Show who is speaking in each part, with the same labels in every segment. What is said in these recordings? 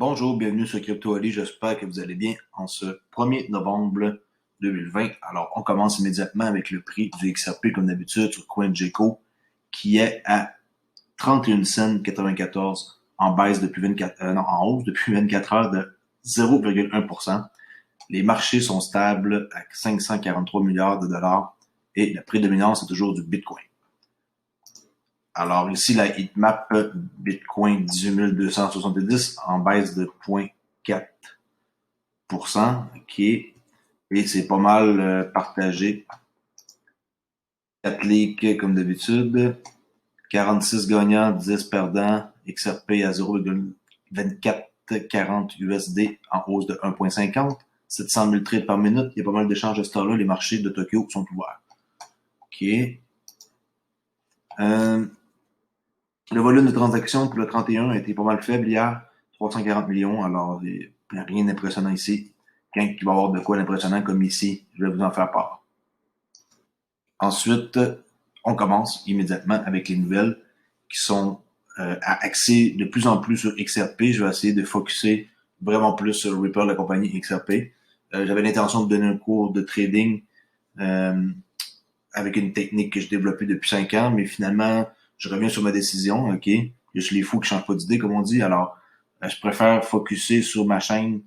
Speaker 1: Bonjour, bienvenue sur Crypto Ali. J'espère que vous allez bien en ce 1er novembre 2020. Alors, on commence immédiatement avec le prix du XRP comme d'habitude sur CoinGecko qui est à 31 cents 94 en baisse depuis 24, en hausse depuis 24 heures de 0,1%. Les marchés sont stables à 543 milliards de dollars et la prédominance est toujours du Bitcoin. Alors ici, la heatmap Bitcoin 18 270 en baisse de 0,4%, et c'est pas mal partagé. 4 leaks comme d'habitude, 46 gagnants, 10 perdants, XRP à 0,2440 USD en hausse de 1,50, 700 000 trades par minute. Il y a pas mal d'échanges à ce temps-là. Les marchés de Tokyo sont ouverts. OK. Le volume de transactions pour le 31 a été pas mal faible hier, 340 millions, alors rien d'impressionnant ici. Quand il va y avoir de quoi d'impressionnant comme ici, je vais vous en faire part. Ensuite, on commence immédiatement avec les nouvelles qui sont à axer de plus en plus sur XRP. Je vais essayer de focusser vraiment plus sur Ripple, la compagnie XRP. J'avais l'intention de donner un cours de trading avec une technique que j'ai développée depuis 5 ans, mais finalement, je reviens sur ma décision, OK? Je suis les fous qui changent pas d'idée, comme on dit. Alors, je préfère focuser sur ma chaîne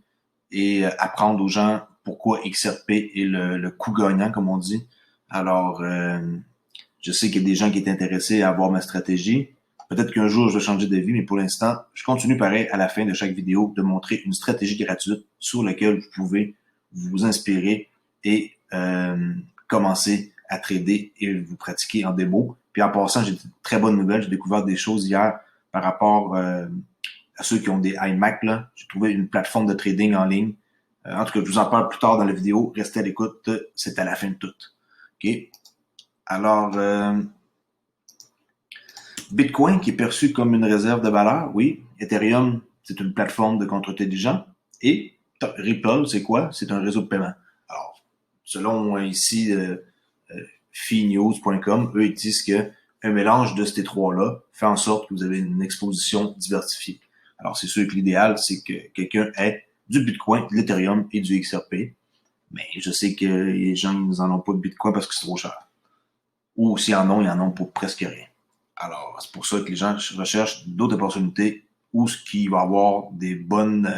Speaker 1: et apprendre aux gens pourquoi XRP est le coup gagnant, comme on dit. Alors, je sais qu'il y a des gens qui sont intéressés à voir ma stratégie. Peut-être qu'un jour, je vais changer d'avis, mais pour l'instant, je continue pareil à la fin de chaque vidéo de montrer une stratégie gratuite sur laquelle vous pouvez vous inspirer et commencer à trader et vous pratiquer en démo. Puis en passant, j'ai de très bonnes nouvelles. J'ai découvert des choses hier par rapport à ceux qui ont des iMac. Là. J'ai trouvé une plateforme de trading en ligne. En tout cas, je vous en parle plus tard dans la vidéo. Restez à l'écoute. C'est à la fin de tout. OK? Alors, Bitcoin qui est perçu comme une réserve de valeur, oui. Ethereum, c'est une plateforme de compte intelligent. Et Ripple, c'est quoi? C'est un réseau de paiement. Alors, selon ici FeeNews.com, eux, ils disent que un mélange de ces trois-là fait en sorte que vous avez une exposition diversifiée. Alors, c'est sûr que l'idéal, c'est que quelqu'un ait du Bitcoin, de l'Ethereum et du XRP. Mais je sais que les gens, ils n'en ont pas de Bitcoin parce que c'est trop cher. Ou s'ils en ont, ils en ont pour presque rien. Alors, c'est pour ça que les gens recherchent d'autres opportunités où ce qui va avoir des bonnes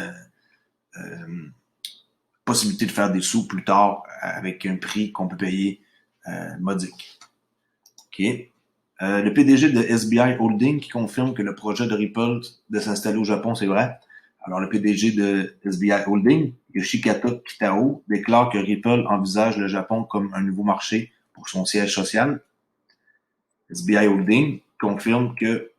Speaker 1: possibilités de faire des sous plus tard avec un prix qu'on peut payer modique. OK. Le PDG de SBI Holding qui confirme que le projet de Ripple de s'installer au Japon, c'est vrai. Alors, le PDG de SBI Holding, Yoshikata Kitao, déclare que Ripple envisage le Japon comme un nouveau marché pour son siège social. SBI Holding confirme que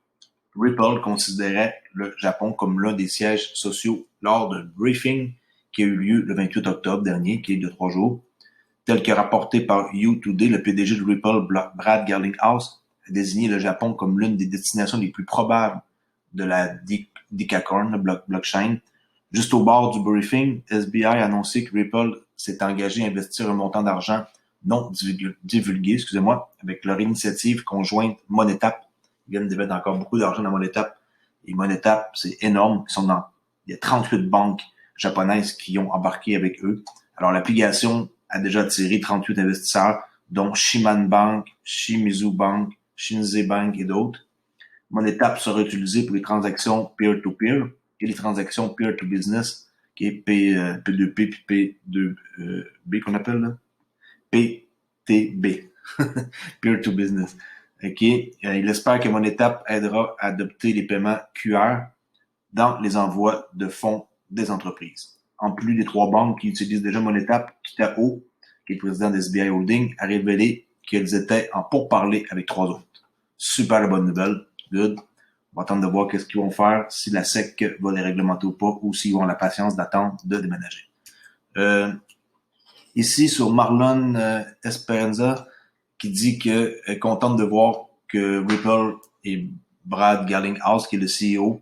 Speaker 1: Ripple considérait le Japon comme l'un des sièges sociaux lors d'un briefing qui a eu lieu le 28 octobre dernier, qui est de 3 jours. Tel que rapporté par You Today, le PDG de Ripple, Brad Garlinghouse, a désigné le Japon comme l'une des destinations les plus probables de la Decacorn, blockchain. Juste au bord du briefing, SBI a annoncé que Ripple s'est engagé à investir un montant d'argent non divulgué, avec leur initiative conjointe MoneyTap. Ils viennent de mettre encore beaucoup d'argent dans MoneyTap. Et MoneyTap, c'est énorme. Il y a 38 banques japonaises qui ont embarqué avec eux. Alors, l'application a déjà attiré 38 investisseurs, dont Shiman Bank, Shimizu Bank, Shinsei Bank et d'autres. MoneyTap sera utilisé pour les transactions peer-to-peer et les transactions peer-to-business, qui est P2P puis P2B qu'on appelle là. PTB, peer-to-business. OK. Il espère que MoneyTap aidera à adopter les paiements QR dans les envois de fonds des entreprises. En plus des 3 banques qui utilisent déjà MoneyTap, Kitao, qui est le président de SBI Holding, a révélé qu'ils étaient en pourparlers avec 3 autres. Super bonne nouvelle. Good. On va attendre de voir qu'est-ce qu'ils vont faire, si la SEC va les réglementer ou pas, ou s'ils ont la patience d'attendre de déménager. Ici, sur Marlon Esperanza, qui dit que est contente de voir que Ripple et Brad Garlinghouse, qui est le CEO,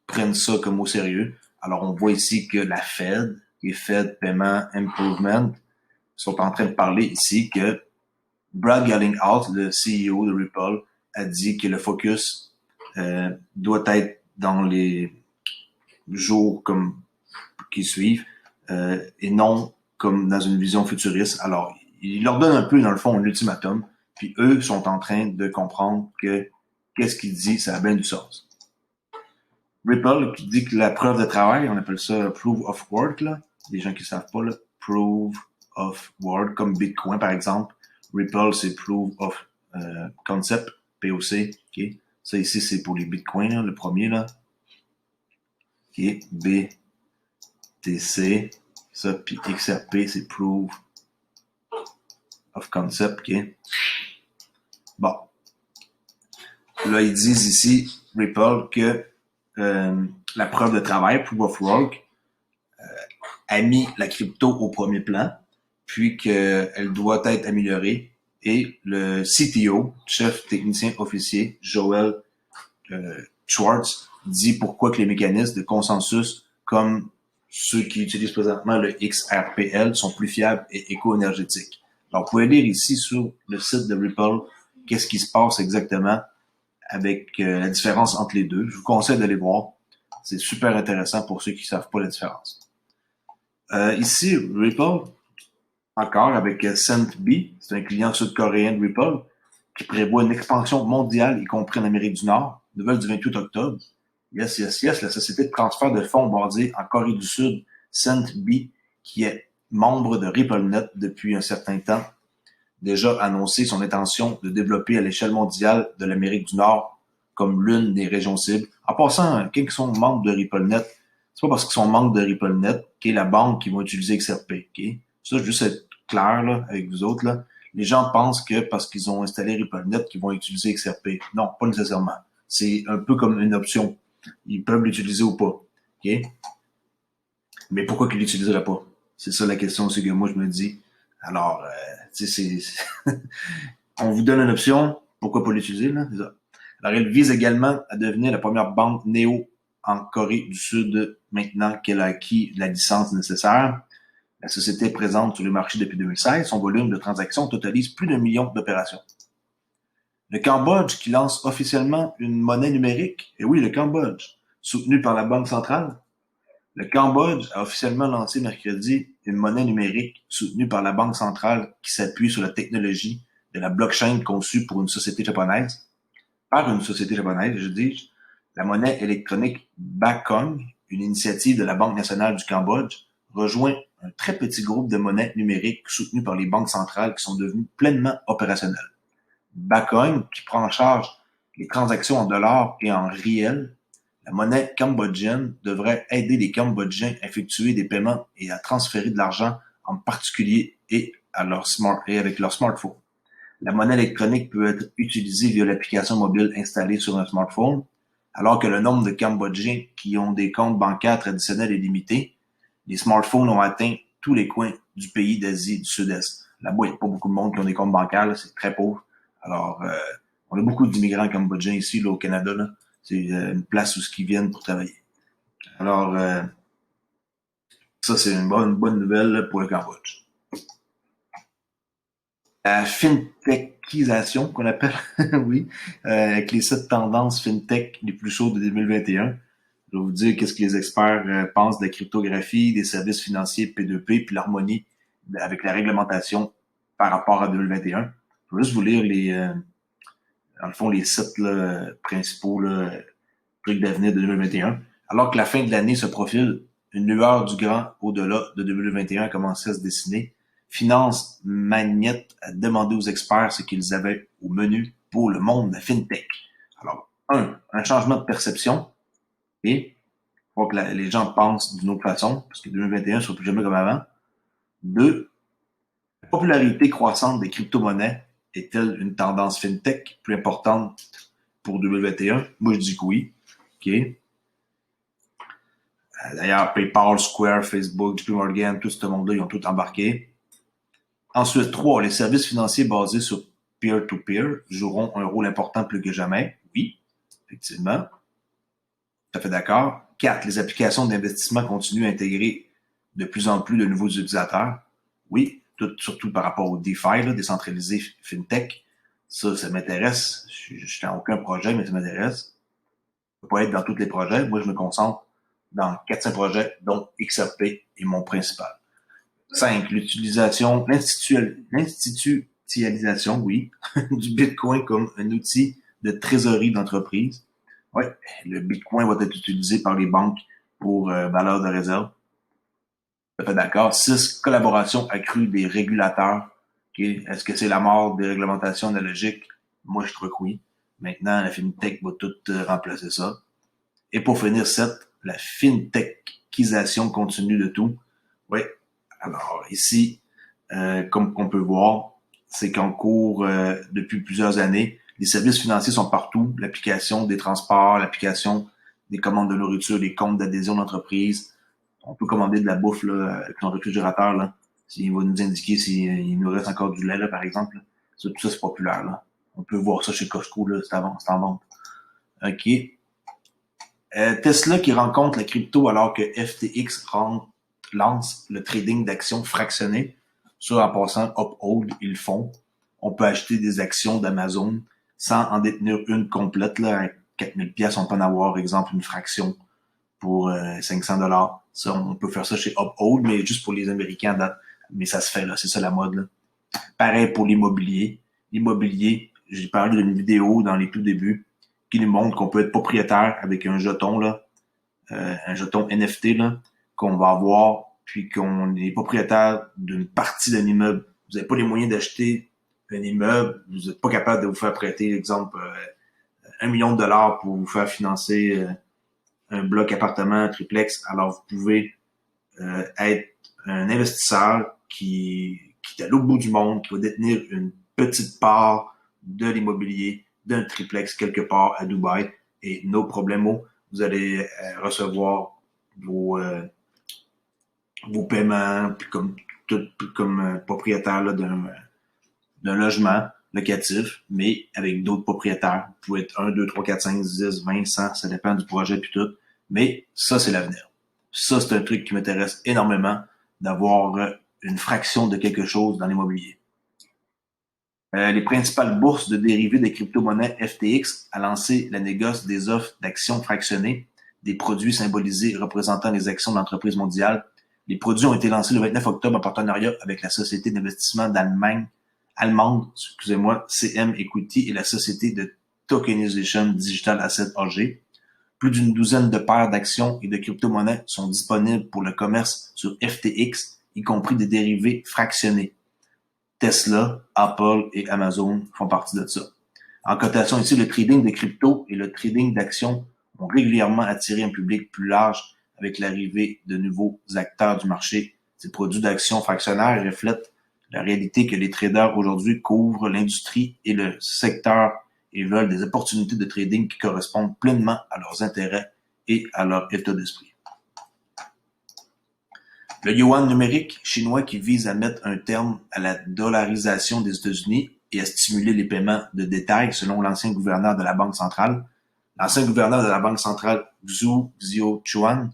Speaker 1: prennent ça comme au sérieux. Alors, on voit ici que la Fed et Fed Payment Improvement sont en train de parler ici que Brad Garlinghouse, le CEO de Ripple, a dit que le focus doit être dans les jours comme qui suivent, et non comme dans une vision futuriste. Alors, il leur donne un peu, dans le fond, un ultimatum, puis eux sont en train de comprendre que qu'est-ce qu'il dit, ça a bien du sens. Ripple, qui dit que la preuve de travail, on appelle ça proof of work, là. Les gens qui ne savent pas, là, proof of work, comme Bitcoin, par exemple. Ripple, c'est proof of concept, POC. Okay. Ça ici, c'est pour les Bitcoins, là, le premier, là. Okay. BTC. Ça, puis XRP, c'est proof of concept. Okay. Bon. Là, ils disent ici, Ripple, que la preuve de travail, proof of work, a mis la crypto au premier plan, puis qu'elle doit être améliorée. Et le CTO, chef technicien officier, Joel Schwartz, dit pourquoi que les mécanismes de consensus, comme ceux qui utilisent présentement le XRPL, sont plus fiables et éco-énergétiques. Alors, vous pouvez lire ici sur le site de Ripple qu'est-ce qui se passe exactement avec la différence entre les deux. Je vous conseille d'aller voir. C'est super intéressant pour ceux qui ne savent pas la différence. Ici, Ripple, encore avec CentB, c'est un client sud-coréen de Ripple, qui prévoit une expansion mondiale, y compris en Amérique du Nord. Nouvelle du 28 octobre. Yes. La société de transfert de fonds basée en Corée du Sud, CentB, qui est membre de RippleNet depuis un certain temps, déjà annoncé son intention de développer à l'échelle mondiale de l'Amérique du Nord comme l'une des régions cibles. En passant, quand ils sont membres de RippleNet, c'est pas parce qu'ils sont membres de RippleNet qui est la banque qui va utiliser XRP. Okay? Ça, je veux juste être clair là, avec vous autres. Là. Les gens pensent que parce qu'ils ont installé RippleNet, qu'ils vont utiliser XRP. Non, pas nécessairement. C'est un peu comme une option. Ils peuvent l'utiliser ou pas. Okay? Mais pourquoi qu'ils l'utiliseraient pas? C'est ça la question aussi que moi je me dis. Alors, on vous donne une option, pourquoi pas l'utiliser? Là? Alors, elle vise également à devenir la première banque néo en Corée du Sud maintenant qu'elle a acquis la licence nécessaire. La société est présente sur le marché depuis 2016. Son volume de transactions totalise plus d'1 million d'opérations. Le Cambodge qui lance officiellement une monnaie numérique. Et oui, le Cambodge, soutenu par la Banque centrale. Le Cambodge a officiellement lancé mercredi une monnaie numérique soutenue par la Banque centrale qui s'appuie sur la technologie de la blockchain conçue pour une société japonaise. Par une société japonaise, je dis, la monnaie électronique Bakong, une initiative de la Banque nationale du Cambodge, rejoint un très petit groupe de monnaies numériques soutenues par les banques centrales qui sont devenues pleinement opérationnelles. Bakong, qui prend en charge les transactions en dollars et en riels, la monnaie cambodgienne devrait aider les Cambodgiens à effectuer des paiements et à transférer de l'argent, en particulier et avec leur smartphone. La monnaie électronique peut être utilisée via l'application mobile installée sur un smartphone, alors que le nombre de Cambodgiens qui ont des comptes bancaires traditionnels est limité. Les smartphones ont atteint tous les coins du pays d'Asie du Sud-Est. Là-bas, il n'y a pas beaucoup de monde qui ont des comptes bancaires, là, c'est très pauvre. Alors, on a beaucoup d'immigrants cambodgiens ici, là, au Canada. Là. C'est une place où ils viennent pour travailler. Alors, ça, c'est une bonne nouvelle pour le Cambodge. La fintechisation, qu'on appelle, oui, avec les 7 tendances fintech les plus chaudes de 2021. Je vais vous dire qu'est-ce que les experts pensent de la cryptographie, des services financiers P2P, puis l'harmonie avec la réglementation par rapport à 2021. Je vais juste vous lire dans le fond, les 7 là, principaux là, trucs d'avenir de 2021. Alors que la fin de l'année se profile, une lueur du grand au-delà de 2021 a commencé à se dessiner. Finance Magnet a demandé aux experts ce qu'ils avaient au menu pour le monde de la FinTech. Alors, un changement de perception. Et il faut que les gens pensent d'une autre façon, parce que 2021 ne sera plus jamais comme avant. 2, la popularité croissante des crypto-monnaies est-elle une tendance FinTech plus importante pour 2021? Moi, je dis que oui. OK. D'ailleurs, PayPal, Square, Facebook, JP Morgan, tout ce monde-là, ils ont tout embarqué. Ensuite, 3, les services financiers basés sur peer-to-peer joueront un rôle important plus que jamais. Oui, effectivement. Tout à fait d'accord. 4, les applications d'investissement continuent à intégrer de plus en plus de nouveaux utilisateurs. Oui, surtout par rapport au DeFi, là, décentralisé FinTech. Ça m'intéresse. Je suis dans aucun projet, mais ça m'intéresse. Je ne peux pas être dans tous les projets. Moi, je me concentre dans 400 projets, dont XRP est mon principal. 5. L'institutionnalisation, oui, du Bitcoin comme un outil de trésorerie d'entreprise. Oui, le Bitcoin va être utilisé par les banques pour valeur de réserve. Tout à fait d'accord. 6. Collaboration accrue des régulateurs. Okay. Est-ce que c'est la mort des réglementations analogiques? Moi, je trouve que oui. Maintenant, la FinTech va tout remplacer ça. Et pour finir, 7. La FinTechisation continue de tout. Oui. Alors, ici, comme on peut voir, c'est qu'en cours depuis plusieurs années, les services financiers sont partout. L'application des transports, l'application des commandes de nourriture, les comptes d'adhésion d'entreprise. On peut commander de la bouffe là, avec son réfrigérateur. Là. Il va nous indiquer s'il nous reste encore du lait, là, par exemple. Là. Ça, tout ça, c'est populaire. Là. On peut voir ça chez Costco, là, c'est en vente. OK. Tesla qui rencontre la crypto alors que FTX lance le trading d'actions fractionnées. Ça, en passant, Uphold, ils le font. On peut acheter des actions d'Amazon sans en détenir une complète. Là, à 4000 pièces, on peut en avoir, exemple, une fraction pour 500 $. Ça, on peut faire ça chez Uphold, mais juste pour les Américains. Mais ça se fait, là. C'est ça la mode, là. Pareil pour l'immobilier. L'immobilier, j'ai parlé d'une vidéo dans les tout débuts qui nous montre qu'on peut être propriétaire avec un jeton, là, un jeton NFT, là, qu'on va avoir, puis qu'on est propriétaire d'une partie d'un immeuble. Vous n'avez pas les moyens d'acheter un immeuble, vous n'êtes pas capable de vous faire prêter, exemple, 1 million de dollars pour vous faire financer un bloc appartement, un triplex. Alors, vous pouvez être un investisseur qui est à l'autre bout du monde, qui va détenir une petite part de l'immobilier, d'un triplex quelque part à Dubaï. Et no problemo, vous allez recevoir vos paiements, puis comme propriétaire là, d'un logement locatif, mais avec d'autres propriétaires. Vous pouvez être 1, 2, 3, 4, 5, 10, 20, 100, ça dépend du projet puis tout. Mais ça, c'est l'avenir. Ça, c'est un truc qui m'intéresse énormément, d'avoir une fraction de quelque chose dans l'immobilier. Les principales bourses de dérivés des crypto-monnaies FTX a lancé la négoce des offres d'actions fractionnées, des produits symbolisés représentant les actions d'entreprises mondiales. Les produits ont été lancés le 29 octobre en partenariat avec la société d'investissement allemande, CM Equity et la société de tokenisation Digital Asset AG. Plus d'une douzaine de paires d'actions et de crypto-monnaies sont disponibles pour le commerce sur FTX, y compris des dérivés fractionnés. Tesla, Apple et Amazon font partie de ça. En cotation ici, le trading de crypto et le trading d'actions ont régulièrement attiré un public plus large avec l'arrivée de nouveaux acteurs du marché. Ces produits d'actions fractionnaires reflètent la réalité que les traders aujourd'hui couvrent l'industrie et le secteur et veulent des opportunités de trading qui correspondent pleinement à leurs intérêts et à leur état d'esprit. Le yuan numérique chinois qui vise à mettre un terme à la dollarisation des États-Unis et à stimuler les paiements de détail, selon l'ancien gouverneur de la Banque centrale. L'ancien gouverneur de la Banque centrale, Zhu Zhaochuan,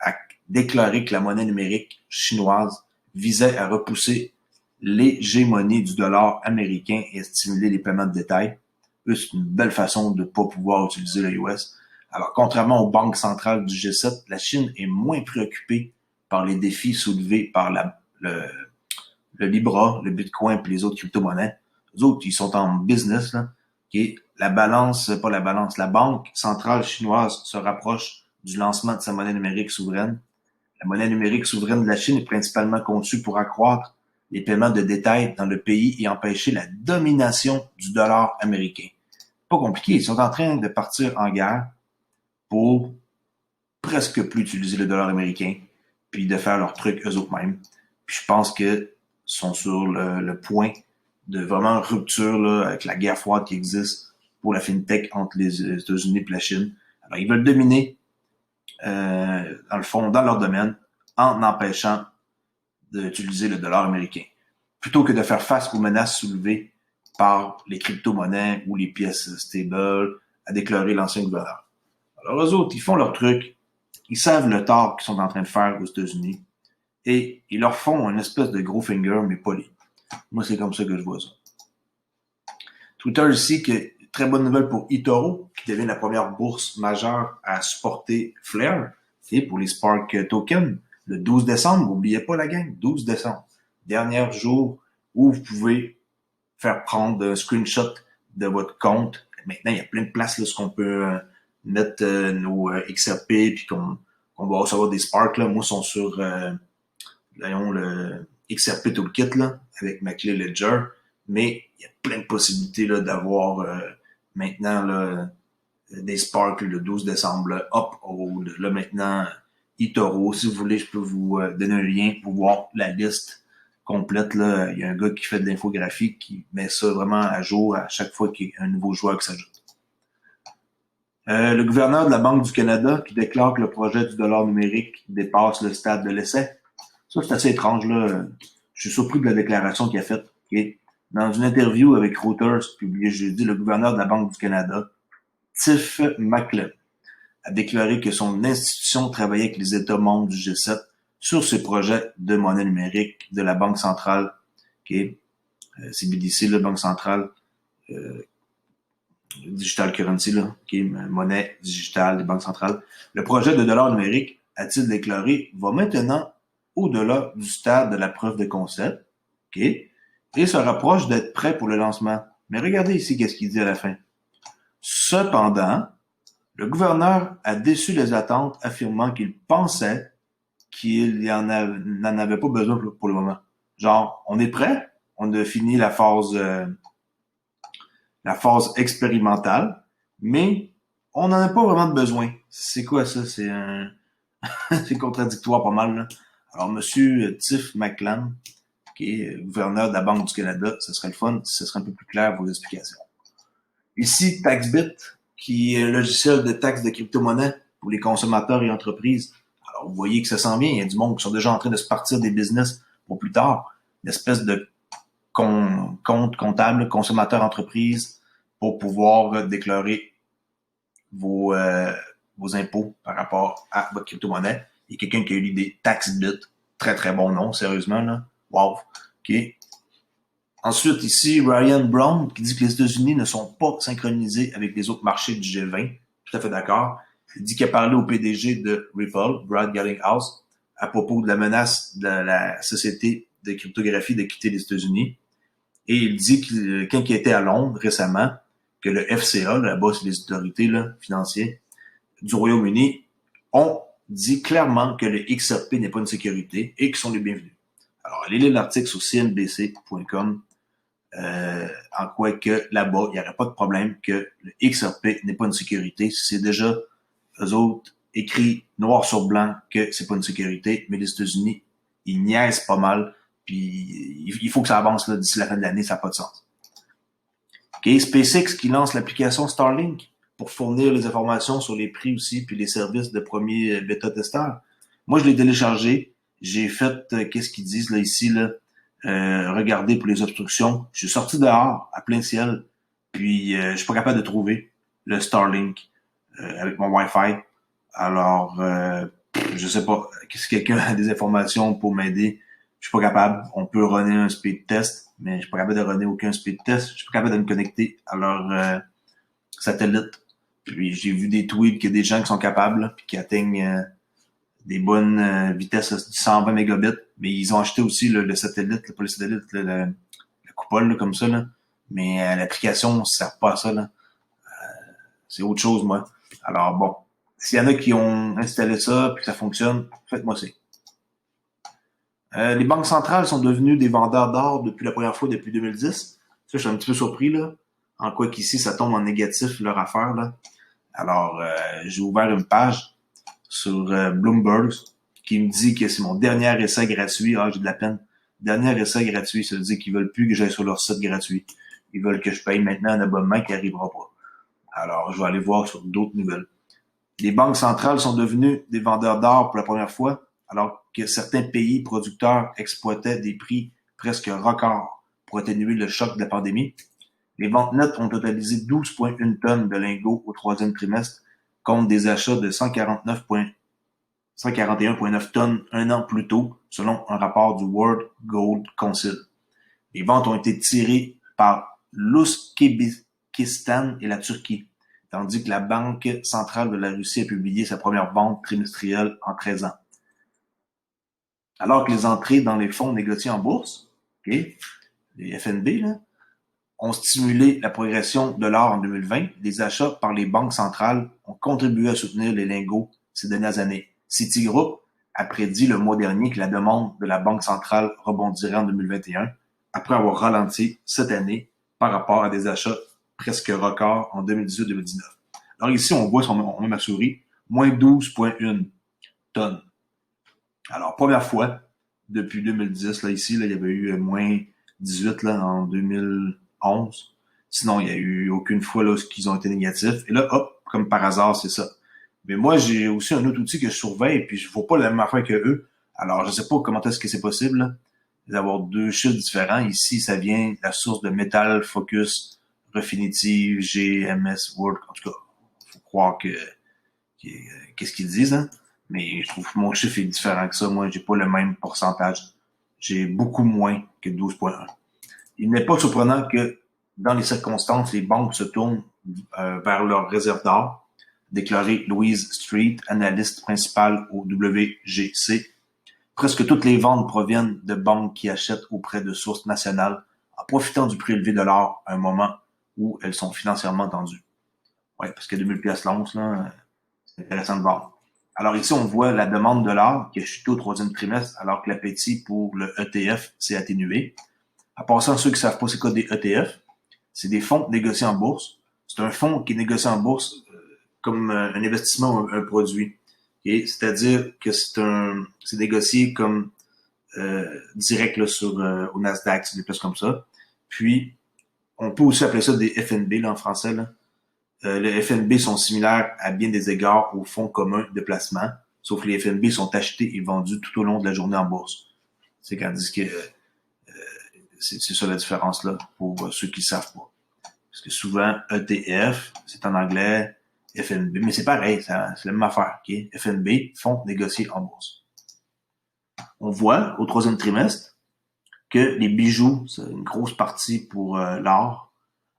Speaker 1: a déclaré que la monnaie numérique chinoise visait à repousser l'hégémonie du dollar américain et à stimuler les paiements de détail. C'est une belle façon de ne pas pouvoir utiliser le US. Alors, contrairement aux banques centrales du G7, la Chine est moins préoccupée par les défis soulevés par le Libra, le Bitcoin et les autres crypto-monnaies. Les autres, ils sont en business, là. Okay? La Banque centrale chinoise se rapproche du lancement de sa monnaie numérique souveraine. La monnaie numérique souveraine de la Chine est principalement conçue pour accroître les paiements de détail dans le pays et empêcher la domination du dollar américain. Pas compliqué, ils sont en train de partir en guerre pour presque plus utiliser le dollar américain, puis de faire leurs trucs eux-mêmes. Puis je pense qu'ils sont sur le point de vraiment rupture là, avec la guerre froide qui existe pour la FinTech entre les États-Unis et la Chine. Alors, ils veulent dominer, dans le fond, dans leur domaine, en empêchant d'utiliser le dollar américain. Plutôt que de faire face aux menaces soulevées par les crypto-monnaies ou les pièces stables, a déclaré l'ancien gouverneur. Alors, eux autres, ils font leur truc. Ils savent le tort qu'ils sont en train de faire aux États-Unis et ils leur font une espèce de gros finger, mais poli. Moi, c'est comme ça que je vois ça. Twitter ici, que très bonne nouvelle pour eToro, qui devient la première bourse majeure à supporter Flare. Et pour les Spark Tokens, le 12 décembre, n'oubliez pas la gang, 12 décembre, dernier jour où vous pouvez faire prendre un screenshot de votre compte. Maintenant, il y a plein de places là, où on peut mettre nos XRP puis qu'on va recevoir des Sparks. Là. Moi, ils sont sur le XRP Toolkit là, avec ma clé Ledger. Mais il y a plein de possibilités là, d'avoir maintenant là, des Sparks le 12 décembre. Là, Uphold, là maintenant, eToro. Si vous voulez, je peux vous donner un lien pour voir la liste complète. Là. Il y a un gars qui fait de l'infographie qui met ça vraiment à jour à chaque fois qu'il y a un nouveau joueur qui s'ajoute. Le gouverneur de la Banque du Canada qui déclare que le projet du dollar numérique dépasse le stade de l'essai. Ça, c'est assez étrange. Là. Je suis surpris de la déclaration qu'il a faite. Okay? Dans une interview avec Reuters, publiée jeudi, le gouverneur de la Banque du Canada, Tiff Macklem, a déclaré que son institution travaillait avec les États membres du G7 sur ce projet de monnaie numérique de la Banque centrale, okay? CBDC, la Banque centrale, digital currency, là, okay? Monnaie digitale des banques centrales. Le projet de dollar numérique, a-t-il déclaré, va maintenant au-delà du stade de la preuve de concept, okay? Et se rapproche d'être prêt pour le lancement. Mais regardez ici qu'est-ce qu'il dit à la fin. Cependant, le gouverneur a déçu les attentes, affirmant qu'il pensait qu'il n'en avait pas besoin pour le moment. Genre, on est prêt, on a fini la phase expérimentale, mais on n'en a pas vraiment de besoin. C'est quoi ça? C'est c'est contradictoire pas mal. Là. Alors, Monsieur Tiff Macklem, qui est gouverneur de la Banque du Canada, ce serait le fun si ce serait un peu plus clair vos explications. Ici, TaxBit, qui est un logiciel de taxe de crypto-monnaie pour les consommateurs et entreprises. Alors, vous voyez que ça s'en vient. Il y a du monde qui sont déjà en train de se partir des business pour plus tard. Une espèce de compte comptable, consommateur-entreprise, pour pouvoir déclarer vos impôts par rapport à votre crypto-monnaie. Il y a quelqu'un qui a eu l'idée TaxBit. Très, très bon nom, sérieusement. Là. Wow. OK. Ensuite, ici, Ryan Brown qui dit que les États-Unis ne sont pas synchronisés avec les autres marchés du G20. Tout à fait d'accord. Il dit qu'il a parlé au PDG de Ripple, Brad Garlinghouse, à propos de la menace de la société de cryptographie de quitter les États-Unis. Et il dit que quand il était à Londres récemment, que le FCA, là-bas, c'est les autorités là, financières du Royaume-Uni, ont dit clairement que le XRP n'est pas une sécurité et qu'ils sont les bienvenus. Alors, allez lire l'article sur cnbc.com. En quoi que là-bas, il n'y aurait pas de problème que le XRP n'est pas une sécurité. C'est déjà, eux autres, écrit noir sur blanc que c'est pas une sécurité, mais les États-Unis, ils niaisent pas mal, puis il faut que ça avance là, d'ici la fin de l'année, ça n'a pas de sens. Okay, SpaceX qui lance l'application Starlink pour fournir les informations sur les prix aussi, puis les services de premiers bêta-testeurs. Moi, je l'ai téléchargé, j'ai fait, qu'est-ce qu'ils disent là ici, là, regarder pour les obstructions. Je suis sorti dehors, à plein ciel, puis je suis pas capable de trouver le Starlink avec mon Wi-Fi. Alors, je sais pas, si quelqu'un a des informations pour m'aider, je suis pas capable. On peut runner un speed test, mais je suis pas capable de runner aucun speed test. Je suis pas capable de me connecter à leur satellite. Puis j'ai vu des tweets qu'il y a des gens qui sont capables, là, puis qui atteignent des bonnes vitesses du 120 mégabits, mais ils ont acheté aussi le satellite, pas le satellite, la coupole là, comme ça, là. Mais l'application ne sert pas à ça. Là. C'est autre chose, moi. Alors bon, s'il y en a qui ont installé ça puis que ça fonctionne, faites-moi ça. Les banques centrales sont devenues des vendeurs d'or depuis la première fois depuis 2010. Ça, je suis un petit peu surpris, là. En quoi qu'ici, ça tombe en négatif, leur affaire, là. Alors, j'ai ouvert une page sur Bloomberg qui me dit que c'est mon dernier essai gratuit. Ah, j'ai de la peine. Dernier essai gratuit, ça veut dire qu'ils veulent plus que j'aille sur leur site gratuit. Ils veulent que je paye maintenant un abonnement qui n'arrivera pas. Alors, je vais aller voir sur d'autres nouvelles. Les banques centrales sont devenues des vendeurs d'or pour la première fois, alors que certains pays producteurs exploitaient des prix presque records pour atténuer le choc de la pandémie. Les ventes nettes ont totalisé 12,1 tonnes de lingots au troisième trimestre, contre des achats de 141,9 tonnes un an plus tôt, selon un rapport du World Gold Council. Les ventes ont été tirées par l'Ouzbékistan et la Turquie. tandis que la Banque centrale de la Russie a publié sa première vente trimestrielle en 13 ans. Alors que les entrées dans les fonds négociés en bourse, okay, les FNB, là, ont stimulé la progression de l'or en 2020, les achats par les banques centrales ont contribué à soutenir les lingots ces dernières années. Citigroup a prédit le mois dernier que la demande de la Banque centrale rebondirait en 2021, après avoir ralenti cette année par rapport à des achats presque records en 2018-2019. Alors ici, on voit, on met ma souris, moins 12,1 tonnes. Alors, première fois depuis 2010, là, ici, là, il y avait eu moins 18 là, en 2011. Sinon, il n'y a eu aucune fois là, qu'ils ont été négatifs. Et là, hop, comme par hasard, c'est ça. Mais moi, j'ai aussi un autre outil que je surveille, et puis je ne vois pas la même affaire que eux. Alors, je ne sais pas comment est-ce que c'est possible là, d'avoir deux chiffres différents. Ici, ça vient de la source de Metal Focus, Refinitiv, GMS World. En tout cas, il faut croire qu'est-ce qu'ils disent, hein? Mais je trouve que mon chiffre est différent que ça. Moi, j'ai pas le même pourcentage. J'ai beaucoup moins que 12,1. Il n'est pas surprenant que, dans les circonstances, les banques se tournent vers leurs réserves d'or, déclaré Louise Street, analyste principale au WGC. Presque toutes les ventes proviennent de banques qui achètent auprès de sources nationales en profitant du prix élevé de l'or à un moment où elles sont financièrement tendues. Oui, parce que 2000 pièces l'once, là, c'est intéressant de voir. Alors ici, on voit la demande de l'or qui a chuté au troisième trimestre alors que l'appétit pour le ETF s'est atténué. En passant, ceux qui ne savent pas c'est quoi des ETF, c'est des fonds négociés en bourse. C'est un fonds qui est négocié en bourse comme un investissement ou un produit. Okay? C'est-à-dire que c'est négocié comme direct là, sur au Nasdaq, c'est des places comme ça. Puis, on peut aussi appeler ça des FNB là, en français. Là. Les FNB sont similaires à bien des égards aux fonds communs de placement, sauf que les FNB sont achetés et vendus tout au long de la journée en bourse. C'est tandis que c'est ça la différence là pour ceux qui ne savent pas. Parce que souvent, ETF, c'est en anglais, FNB, mais c'est pareil, c'est la même affaire. Okay? FNB, fonds négociés en bourse. On voit au troisième trimestre que les bijoux, c'est une grosse partie pour l'art.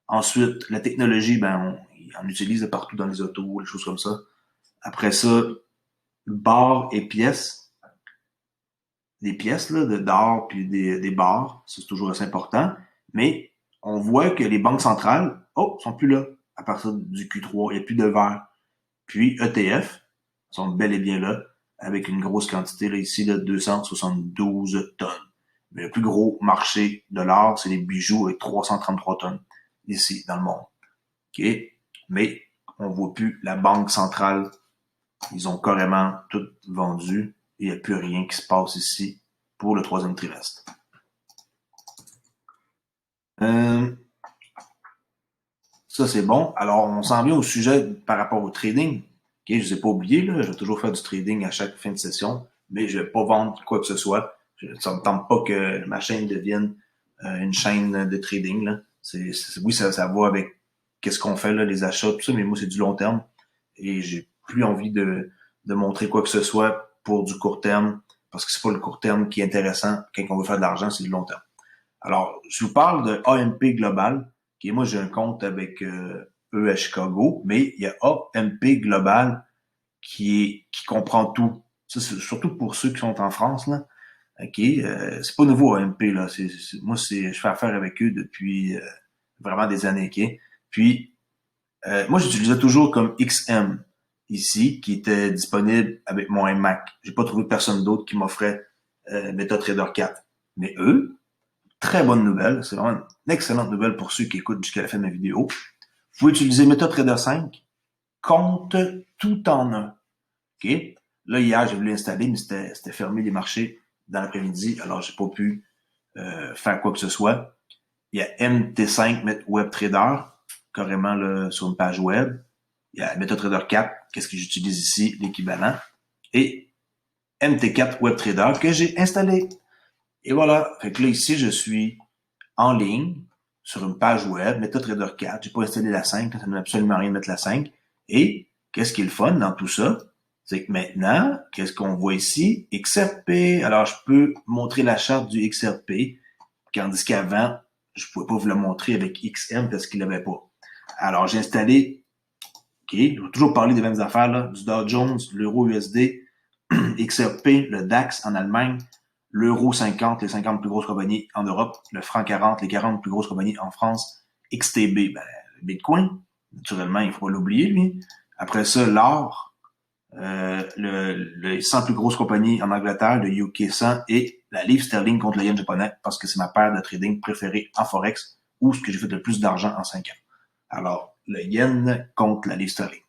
Speaker 1: Ensuite, la technologie, on utilise de partout dans les autos, les choses comme ça. Après ça, barres et pièces. Des pièces là, d'or puis des barres, c'est toujours assez important. Mais on voit que les banques centrales, sont plus là. À partir du Q3, il n'y a plus de verre. Puis ETF sont bel et bien là, avec une grosse quantité, là, ici, de 272 tonnes. Mais le plus gros marché de l'or, c'est les bijoux avec 333 tonnes, ici, dans le monde. OK? Mais on ne voit plus la banque centrale. Ils ont carrément tout vendu et il n'y a plus rien qui se passe ici pour le troisième trimestre. Ça, c'est bon. Alors, on s'en vient au sujet par rapport au trading. Okay, je ne vous ai pas oublié, là, je vais toujours faire du trading à chaque fin de session, mais je ne vais pas vendre quoi que ce soit. Ça ne me tente pas que ma chaîne devienne une chaîne de trading. Là. Oui, ça va avec qu'est-ce qu'on fait, là, les achats, tout ça, mais moi, c'est du long terme. Et j'ai plus envie de montrer quoi que ce soit pour du court terme, parce que c'est pas le court terme qui est intéressant. Quand on veut faire de l'argent, c'est du long terme. Alors, je vous parle de AMP Global, qui moi, j'ai un compte avec eux à Chicago, mais il y a AMP Global qui comprend tout. Ça, c'est surtout pour ceux qui sont en France, là. OK, c'est pas nouveau AMP, là. Moi, je fais affaire avec eux depuis vraiment des années, OK? Puis, moi, j'utilisais toujours comme XM ici, qui était disponible avec mon iMac. J'ai pas trouvé personne d'autre qui m'offrait MetaTrader 4. Mais eux, très bonne nouvelle, c'est vraiment une excellente nouvelle pour ceux qui écoutent jusqu'à la fin de ma vidéo. Vous pouvez utiliser MetaTrader 5, compte tout en un. OK? Là, hier, j'ai voulu l'installer, mais c'était fermé les marchés dans l'après-midi, alors j'ai pas pu faire quoi que ce soit. Il y a MT5 WebTrader, carrément là, sur une page web. Il y a MetaTrader 4, qu'est-ce que j'utilise ici, l'équivalent. Et MT4 WebTrader que j'ai installé. Et voilà. Fait que là, ici, je suis en ligne sur une page web, MetaTrader 4. J'ai pas installé la 5, ça ne veut absolument rien de mettre la 5. Et qu'est-ce qui est le fun dans tout ça? C'est que maintenant, qu'est-ce qu'on voit ici? XRP. Alors, je peux montrer la charte du XRP, tandis qu'avant, je pouvais pas vous la montrer avec XM parce qu'il l'avait pas. Alors, j'ai installé OK? Je vais toujours parler des mêmes affaires, là, du Dow Jones, l'euro USD, XRP, le DAX en Allemagne, l'euro 50, les 50 plus grosses compagnies en Europe, le franc 40, les 40 plus grosses compagnies en France, XTB, ben, Bitcoin, naturellement, il ne faut pas l'oublier, lui. Après ça, l'or, les 100 plus grosses compagnies en Angleterre, le UK 100 et la livre sterling contre le yen japonais parce que c'est ma paire de trading préférée en Forex ou ce que j'ai fait le plus d'argent en 5 ans. Alors, le yen contre la livre sterling.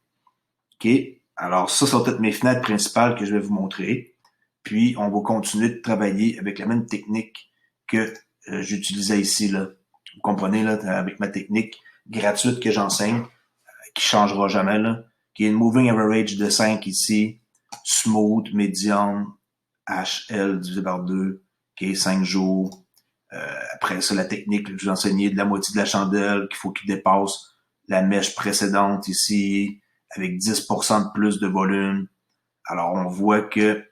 Speaker 1: OK? Alors, ça va être mes fenêtres principales que je vais vous montrer. Puis, on va continuer de travailler avec la même technique que j'utilisais ici, là. Vous comprenez, là, avec ma technique gratuite que j'enseigne, qui changera jamais, là, qui est une moving average de 5 ici, smooth, medium, HL divisé par 2, OK, 5 jours. Après ça, la technique que je vous enseignais de la moitié de la chandelle, qu'il faut qu'il dépasse la mèche précédente ici, avec 10% de plus de volume. Alors, on voit que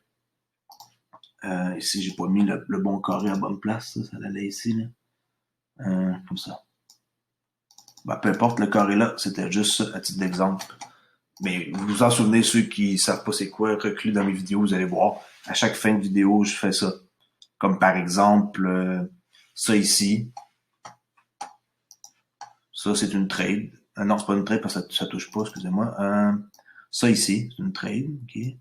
Speaker 1: ici, j'ai pas mis le bon carré à bonne place, ça allait ici, là. Comme ça. Ben, peu importe, le carré là, c'était juste ça, à titre d'exemple. Mais vous vous en souvenez, ceux qui savent pas c'est quoi, reculez dans mes vidéos, vous allez voir. À chaque fin de vidéo, je fais ça. Comme par exemple, ça ici. Ça, c'est une trade. Non, c'est pas une trade parce que ça touche pas, excusez-moi. Ça ici, c'est une trade. Okay.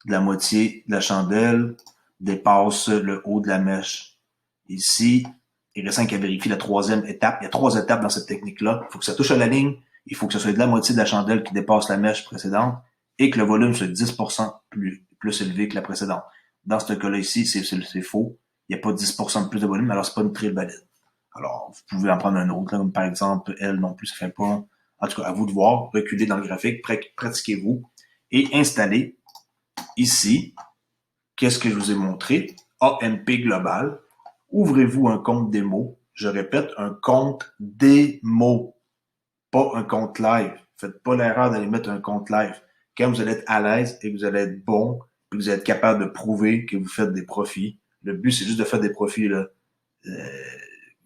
Speaker 1: De la moitié de la chandelle dépasse le haut de la mèche. Ici, il reste qu'à vérifier la troisième étape. Il y a 3 étapes dans cette technique-là. Il faut que ça touche à la ligne. Il faut que ce soit de la moitié de la chandelle qui dépasse la mèche précédente et que le volume soit 10% plus élevé que la précédente. Dans ce cas-là ici, c'est faux. Il n'y a pas 10% de plus de volume, alors c'est pas une trade valide. Alors, vous pouvez en prendre un autre, là, comme par exemple, elle non plus, ça fait pas. En tout cas, à vous de voir, reculez dans le graphique, pratiquez-vous et installez ici, qu'est-ce que je vous ai montré? AMP Global. Ouvrez-vous un compte démo. Je répète, un compte démo, pas un compte live. Faites pas l'erreur d'aller mettre un compte live. Quand vous allez être à l'aise et que vous allez être bon, et que vous allez être capable de prouver que vous faites des profits. Le but, c'est juste de faire des profits, là.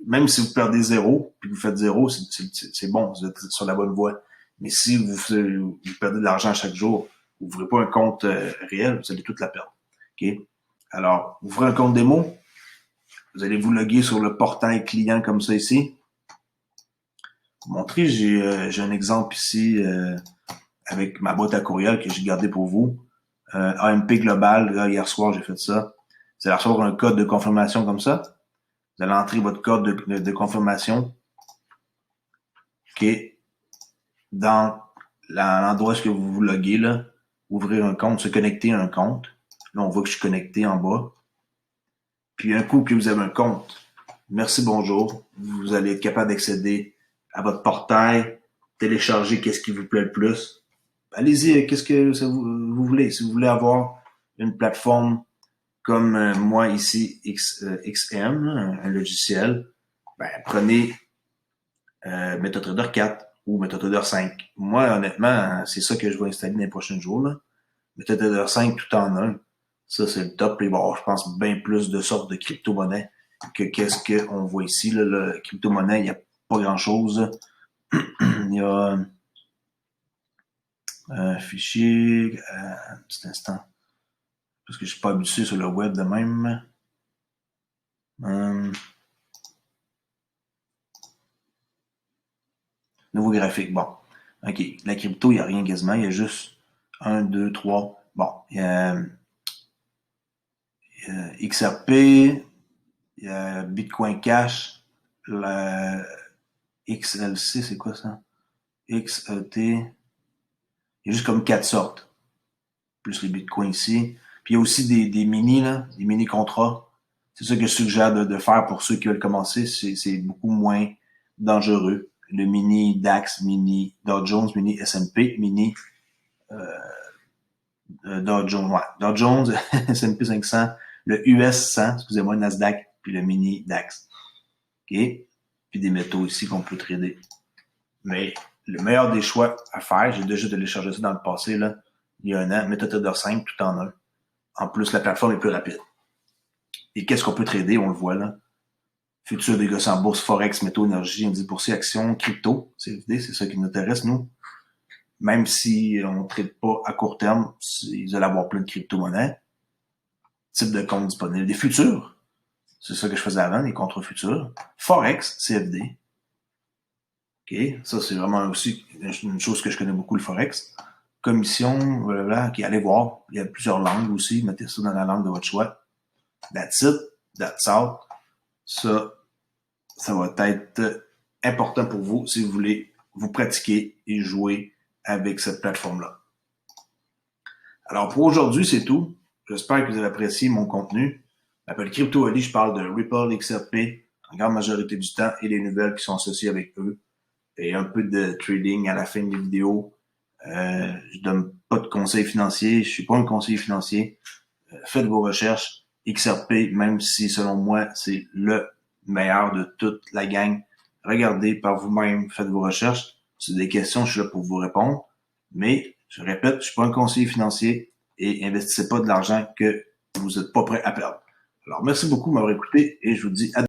Speaker 1: Même si vous perdez 0, puis vous faites 0, c'est bon, vous êtes sur la bonne voie. Mais si vous perdez de l'argent chaque jour, vous n'ouvrez pas un compte réel, vous allez toute la perdre. OK? Alors, ouvrez un compte démo, vous allez vous loguer sur le portail client comme ça ici. Pour montrer, j'ai un exemple ici avec ma boîte à courriel que j'ai gardé pour vous. AMP Global, là, hier soir, j'ai fait ça. Vous allez recevoir un code de confirmation comme ça. Vous allez entrer votre code de confirmation. OK. Dans l'endroit où vous vous loguez, là, ouvrir un compte, se connecter à un compte. Là, on voit que je suis connecté en bas. Puis un coup que vous avez un compte, merci, bonjour, vous allez être capable d'accéder à votre portail, télécharger qu'est-ce qui vous plaît le plus. Allez-y, qu'est-ce que vous voulez. Si vous voulez avoir une plateforme comme moi ici, XM, un logiciel, ben, prenez MetaTrader 4 ou MetaTrader 5. Moi, honnêtement, c'est ça que je vais installer dans les prochains jours. Là. MetaTrader 5 tout en un. Ça, c'est le top. Il va y avoir, je pense, bien plus de sortes de crypto-monnaies que qu'est-ce qu'on voit ici. Là, le crypto-monnaie, il n'y a pas grand-chose. Il y a un fichier. Un petit instant. Parce que je ne suis pas habitué sur le web de même. Nouveau graphique. Bon. OK. La crypto, il n'y a rien quasiment. Il y a juste 1, 2, 3. Bon. Il y a XRP, il y a Bitcoin Cash, la XLC, c'est quoi ça? XET. Il y a juste comme 4 sortes. Plus les bitcoins ici. Puis il y a aussi des mini, là, des mini contrats. C'est ça que je suggère de faire pour ceux qui veulent commencer. C'est beaucoup moins dangereux. Le mini DAX, mini Dow Jones, mini S&P, mini Dow Jones, ouais. Dow Jones, S&P 500, le US 100, excusez-moi, Nasdaq, puis le mini DAX. OK? Puis des métaux ici qu'on peut trader. Mais le meilleur des choix à faire, j'ai déjà téléchargé ça dans le passé, là, il y a un an, MetaTrader 5 tout en un. En plus, la plateforme est plus rapide. Et qu'est-ce qu'on peut trader? On le voit là. Futur négocié en bourse, Forex, métaux, énergie, indice boursier, actions, crypto. C'est ça qui nous intéresse, nous. même si on ne traite pas à court terme, vous allez avoir plein de crypto-monnaies. Type de compte disponible. Des futurs. C'est ça que je faisais avant, des contrats futurs. Forex, CFD. OK, ça c'est vraiment aussi une chose que je connais beaucoup, le Forex. Commission, voilà, OK, allez voir. Il y a plusieurs langues aussi. Mettez ça dans la langue de votre choix. That's it. That's out. Ça va être important pour vous si vous voulez vous pratiquer et jouer avec cette plateforme-là. Alors pour aujourd'hui, c'est tout. J'espère que vous avez apprécié mon contenu. Je m'appelle Crypto Ali, je parle de Ripple, XRP en grande majorité du temps et les nouvelles qui sont associées avec eux. Et un peu de trading à la fin des vidéos. Je donne pas de conseils financiers, je suis pas un conseiller financier. Faites vos recherches. XRP, même si selon moi c'est le meilleur de toute la gang, regardez par vous-même, faites vos recherches. Si vous avez des questions, je suis là pour vous répondre. Mais, je répète, je suis pas un conseiller financier et investissez pas de l'argent que vous n'êtes pas prêt à perdre. Alors, merci beaucoup de m'avoir écouté et je vous dis à